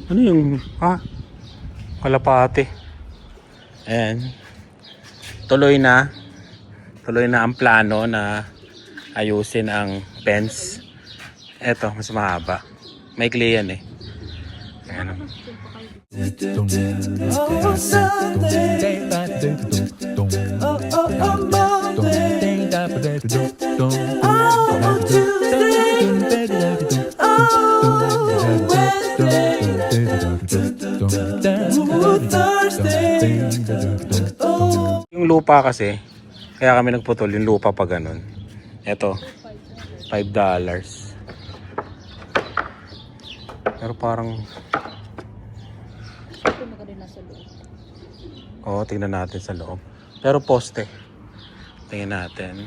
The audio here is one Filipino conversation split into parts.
Ano yung, kalapate. Ayan. Tuloy na ang plano na ayusin ang fence. Eto, mas mahaba. May yan eh. Ayan. Yung lupa kasi, kaya kami nagputol yung lupa pa ganun. Eto, $5. Pero parang oo, tingnan natin sa loob. Pero poste. Tingnan natin.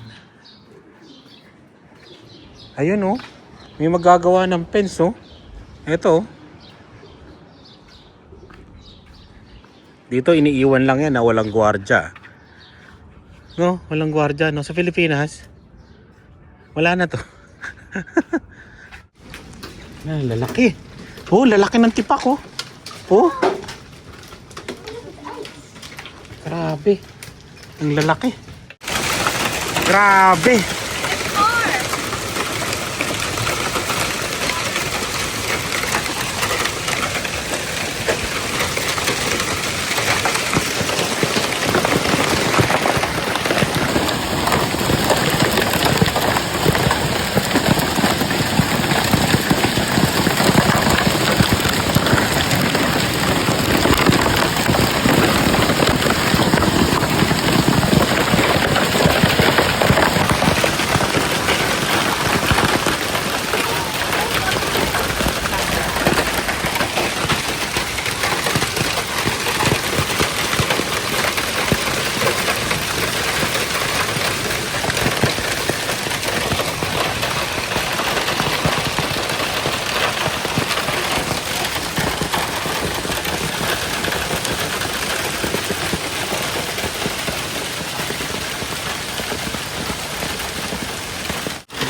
Ayun oh. May magagawa ng fence oh. Ito oh. Dito iniiwan lang yan na walang gwardiya. No, walang gwardiya no. Sa Pilipinas, wala na to. Lalaki. Oh, lalaki ng tipak oh. Oh. Grabe. Ang lalaki. Grabe.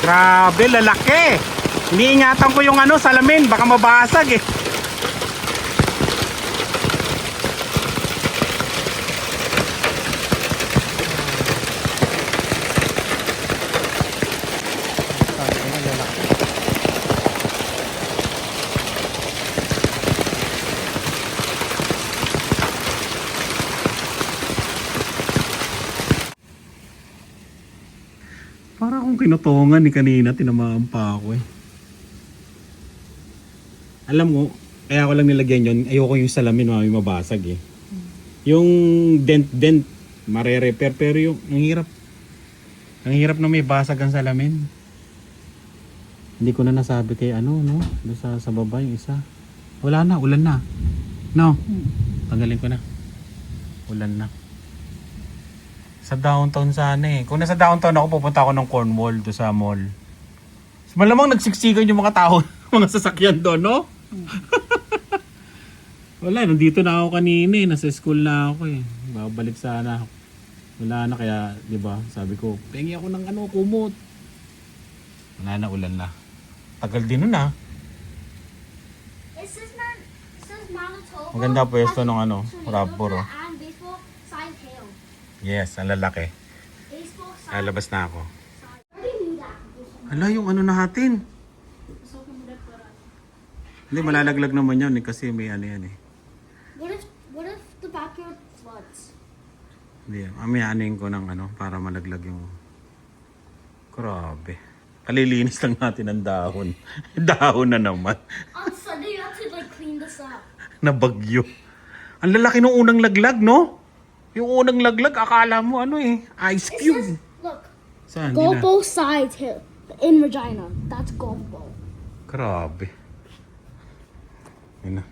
Grabe, lalaki. Iniingatan ko yung salamin, baka mabasag eh. Para akong kinutungan ni kanina, tinamaan pa ako eh. Alam mo, kaya ako lang nilagyan yun, ayoko yung salamin mami mabasag eh. Yung dent, mare-repair, pero yung, ang hirap na may basag ang salamin. Hindi ko na nasabi kay no, sa baba yung isa. Wala na, ulan na. No, tanggalin ko na. Ulan na. Sa downtown sana eh. Kung nasa downtown ako, pupunta ako ng Cornwall do sa mall. Malamang nagsiksikan yung mga tao, mga sasakyan doon, no? Wala, nandito na ako kanina eh. Nasa school na ako eh. Babalik sana. Wala na kaya, di ba? Sabi ko, pengi ako ng kumot. Wala na, ulan na. Tagal din nun ah. Maganda pwesto ng rubber oh. Yes, ang lalaki. Labas na ako. Hala, yung natin. Hindi, malalaglag naman yan kasi may yan eh. What if the backyard floods? Hindi, anin ko ng para malaglag yung... Grabe. Kalilinis lang natin ang dahon. Dahon na naman. On Sunday, you have to clean this up. Nabagyo. Ang lalaki nung unang laglag, no? Yung unang laglag, akala mo ice cube. Look, saan? go both sides here. In Regina. That's Gulfbo. Grabe. Yun na.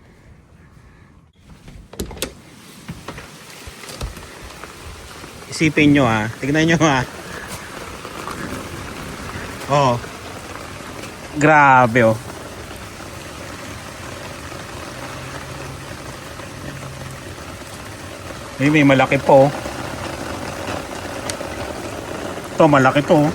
Isipin nyo ha. Tignan nyo ha. Oh. Grabe oh. May malaki po. Ito malaki to.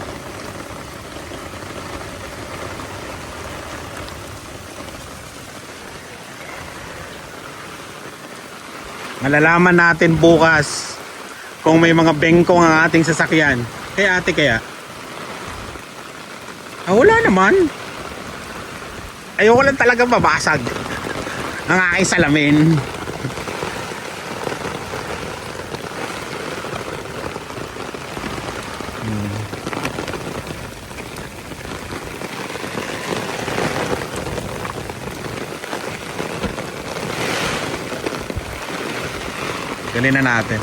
Malalaman natin bukas kung may mga bengkong ang ating sasakyan. Kaya ate kaya? Wala naman. Ayoko lang talaga mabasag ang aking salamin. Galing na natin.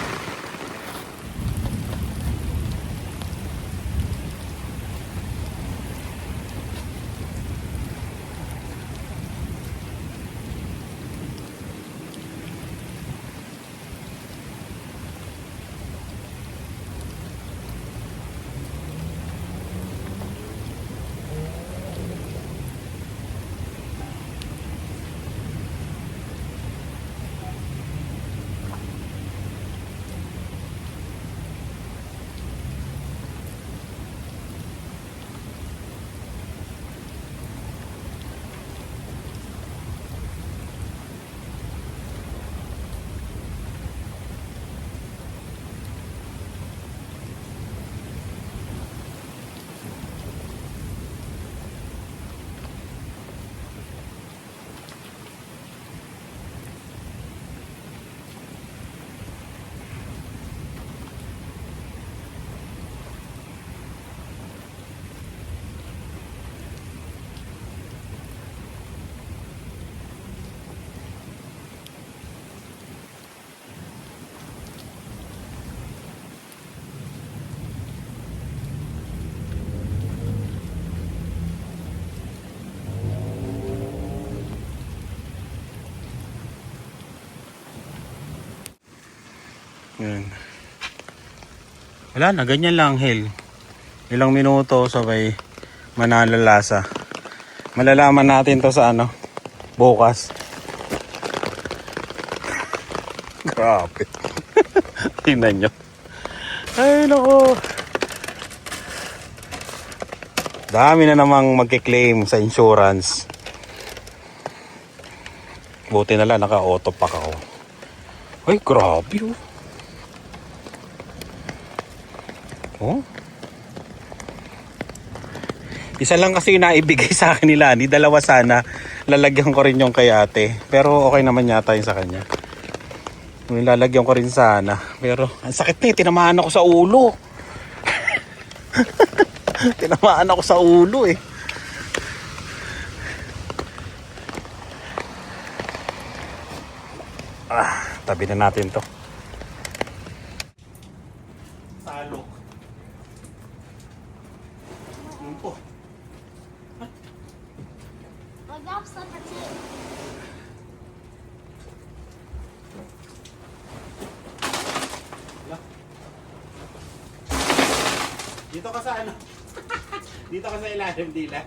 Yan. Wala na, ganyan lang, Hel. Ilang minuto sabay manalalasa. Malalaman natin to sa ano, bukas. Grabe. Tingnan nyo. Ay, nako. Dami na namang magkiklaim sa insurance. Buti na lang, naka-auto pack ako. Ay, grabe oh. Oh. Isa lang kasi naibigay sa akin nila. Ni dalawa sana. Lalagyan ko rin yung kay ate. Pero okay naman yata yung sa kanya. Lalagyan ko rin sana. Pero ang sakit na eh. Tinamaan ako sa ulo. Tinamaan ako sa ulo eh. Tabi na natin to. Salok. Po. My mom's slipper too. Dito ka sa ano? Dito ka sa ilalim dila.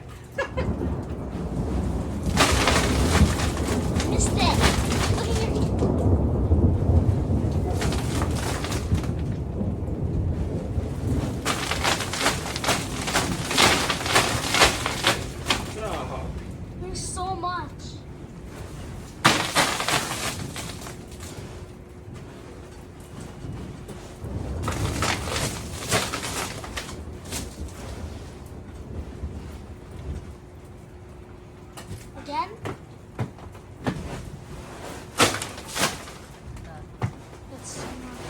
Missed it. Look at your. There's so much. Again? That's so much.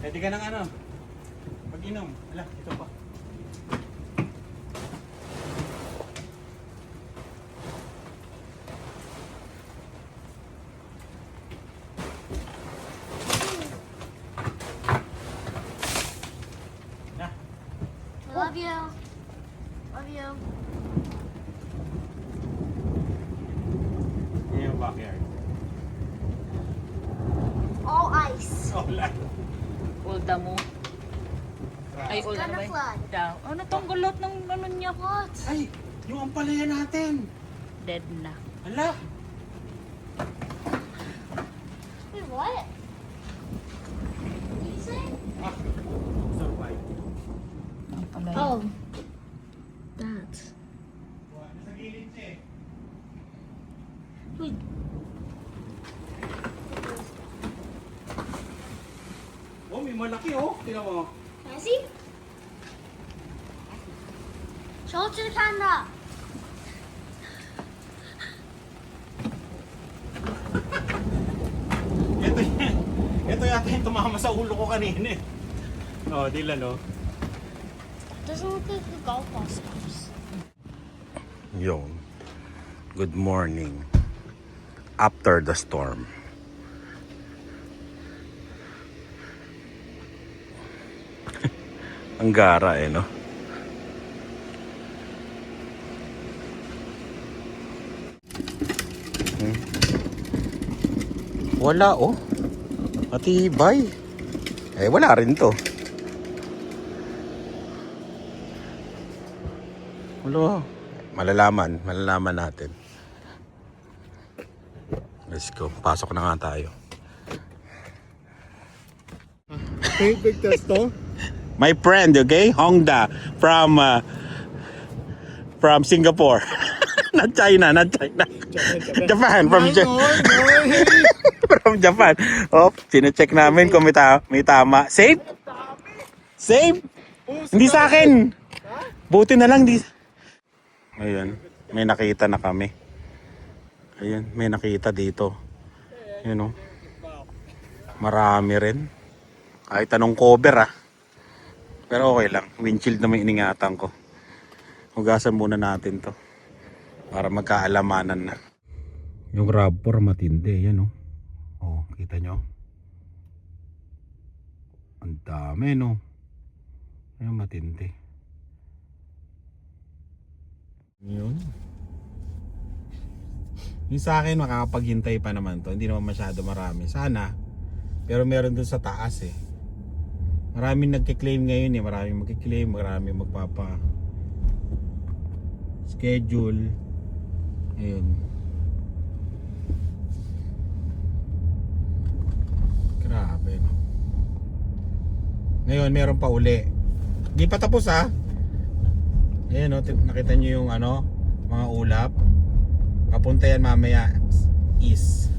Pwede ka ng ano? Pag-inom. Ala, ito pa. Na. I love you. Love you. Yan yung backyard. All ice. Wala. Ulda mo. Ay, It's ulda gonna na ba? flood. Daw. Ano tong gulot ng ano niya? What? Ay, yung ampalaya natin. Dead na. Ala. Wait, what? malaki oh. Tingnan mo. Can I see? Show it to the camera. Ito yata yung tumama sa ulo ko kanina eh. Oh, Dylan oh. Doesn't look like the golf ball stops. Yun. Good morning. After the storm. Ang gara eh, no? Wala oh. Matibay. Eh, wala rin to. Wala. Malalaman natin. Let's go. Pasok na nga tayo. Big test to? My friend, okay? Hongda from Singapore. Not China. Japan. From Japan. Oh, sine-check namin kung may tama. Safe? Hindi sa akin. Buti na lang di. Ayun, may nakita na kami. Ayun, may nakita dito. Ayun oh. Marami rin. Kahit anong cover ah. Pero okay lang. Windshield na may iningatan ko. Hugasan muna natin to. Para magkaalamanan na. Yung RAV4 matindi. Yan oh. Oh, kita nyo? Ang dami no. Ayun matindi. Yun. Yung sa akin makakapaghintay pa naman to. Hindi naman masyado marami. Sana. Pero meron dun sa taas eh. Maraming nagki-claim ngayon eh. Maraming magki-claim. Maraming magpapa schedule. Ayun. Grabe no. Ngayon meron pa uli. Hindi pa tapos ah. Ayan no. Nakita nyo yung ano, mga ulap. Papunta yan mamaya east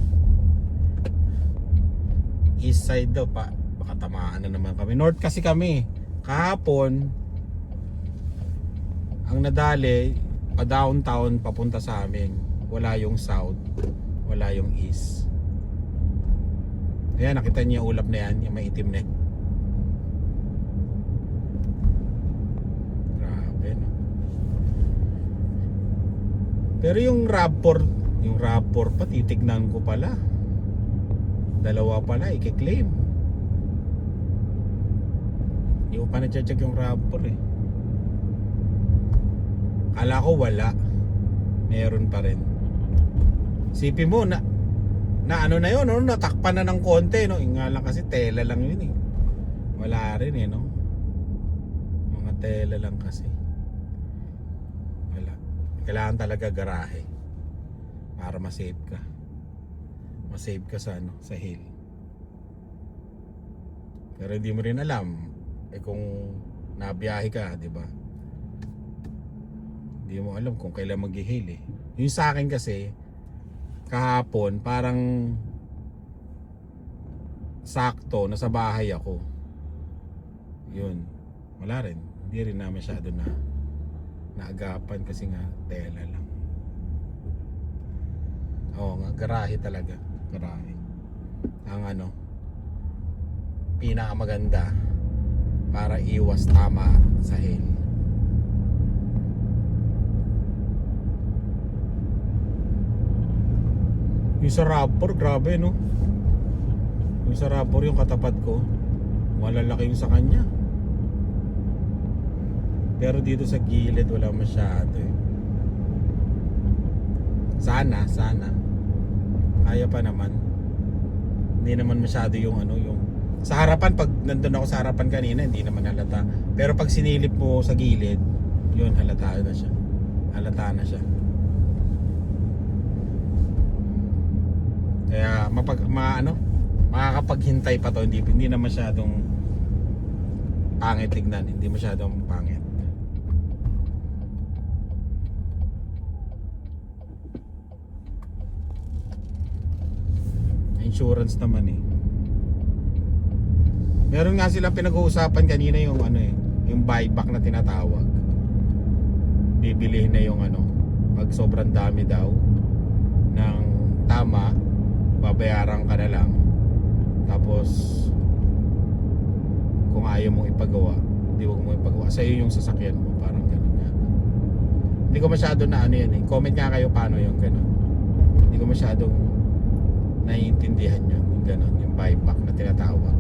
side daw pa. Baka tamaan na naman kami. North kasi kami. Kahapon ang nadali pa downtown papunta sa amin. Wala yung south, wala yung east. Ayan, nakita niyo yung ulap na yan, yung maitim na yan. Grabe no. Pero yung RAV4 pa titignan ko pala. Dalawa pala i-claim. Hindi ko pa na-check yung RAV4 eh. Kala ko wala. Meron pa rin. Sipin mo na ano na yun, no? Natakpan na ng konti, no? Nga lang kasi tela lang yun eh. Wala rin eh, no? Mga tela lang kasi. Wala. Kailangan talaga garahe para ma-save ka. Ma-save ka sa ano, sa hill. Pero hindi mo rin alam eh kung nabiyahe ka, di ba? Hindi mo alam kung kailan mag-hill eh. Yung sa akin kasi kahapon parang sakto nasa bahay ako. Yun. Wala rin. Hindi rin na masyado na naagapan kasi nga tela lang. Oo nga, garahe talaga. Garahe. Ang ano, pinakamaganda para iwas tama sa hill. Yung sa RAV4, grabe no. Yung sa RAV4 yung katapat ko, malalaki yung sa kanya. Pero dito sa gilid wala masyado eh. Sana kaya pa naman. Hindi naman masyado yung ano, yung sa harapan. Pag nandun ako sa harapan kanina, hindi naman halata. Pero pag sinilip mo sa gilid, yun, halata na siya. Halata na siya. Kaya makakapaghintay pa to. Hindi na masyadong pangit tignan. Hindi masyadong pangit. Insurance naman eh. Meron nga silang pinag-uusapan kanina yung ano eh, yung buyback na tinatawag. Bibilihin na yung ano, pag sobrang dami daw ng tama, babayaran ka na lang. Tapos kung ayaw mong ipagawa, hindi wag mo ipagawa. Sa'yo yung sasakyan mo, parang gano'n yata. Hindi ko masyado na ano yan eh. Comment nga kayo paano yung gano'n. Hindi ko masyadong naiintindihan yun, yung gano'n, yung buyback na tinatawag.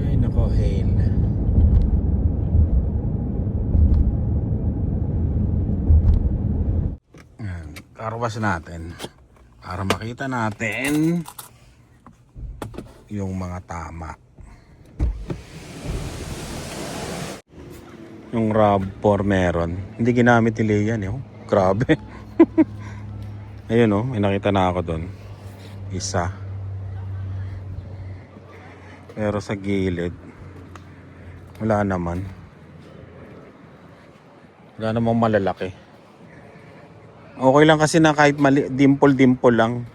Ay nako, hail. Karwas natin para makita natin yung mga tama. Yung RAV4 meron. Hindi ginamit ni Leia eh. Oh. Grabe. Ayun oh, may nakita na ako doon. Isa. Pero sa gilid wala naman. Wala namang malalaki. Okay lang kasi na kahit mali, dimple lang.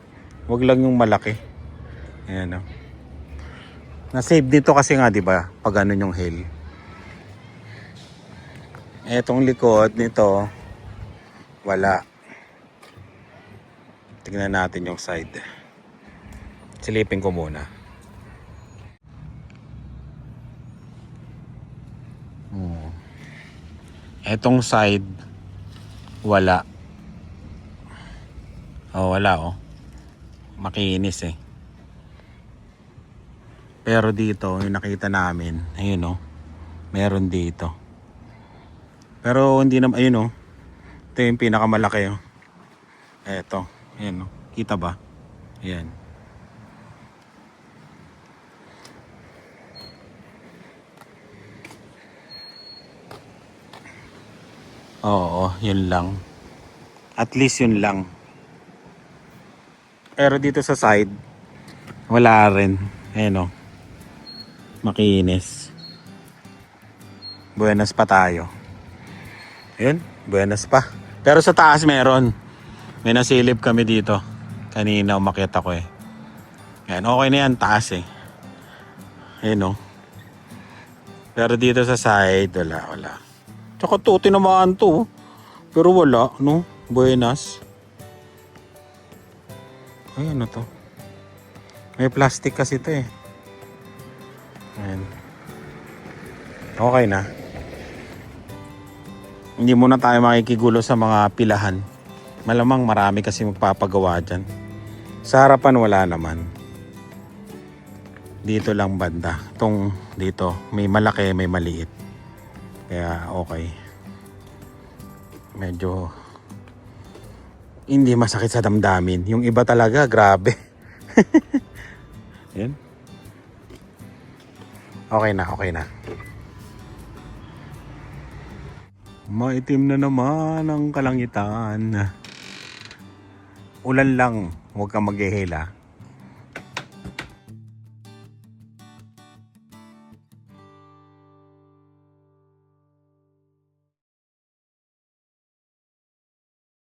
Wag lang yung malaki. Ayan o. Na-save dito kasi nga 'di ba? Pag ano yung hail. Etong likod nito wala. Tingnan natin yung side. Silipin ko muna. Etong side wala. Oh, wala oh. Makinis eh. Pero dito, yung nakita namin, ayun oh. Meron dito. Pero hindi naman, ayun oh. Ito yung pinakamalaki oh. Eto, ayun oh. Kita ba? Ayan. Oo, yun lang. At least yun lang. Pero dito sa side, wala rin. Ayan o. Makinis. Buenas pa tayo. Ayun, buenas pa. Pero sa taas meron. May nasilip kami dito. Kanina umakyat ako eh. Ayan, okay na yan, taas eh. Ayun o. Pero dito sa side, wala. Tsaka to, tinamaan to. Pero wala, no? Buenas. Ay, ano to? May plastic kasi ito eh. Ayan. Okay na. Hindi muna tayo makikigulo sa mga pilahan. Malamang marami kasi magpapagawa dyan. Sa harapan wala naman. Dito lang banda. Itong dito, may malaki, may maliit. Kaya okay. Medyo hindi masakit sa damdamin. Yung iba talaga, grabe. Yan. Okay na. Maitim na naman ang kalangitan. Ulan lang, huwag kang maghihila.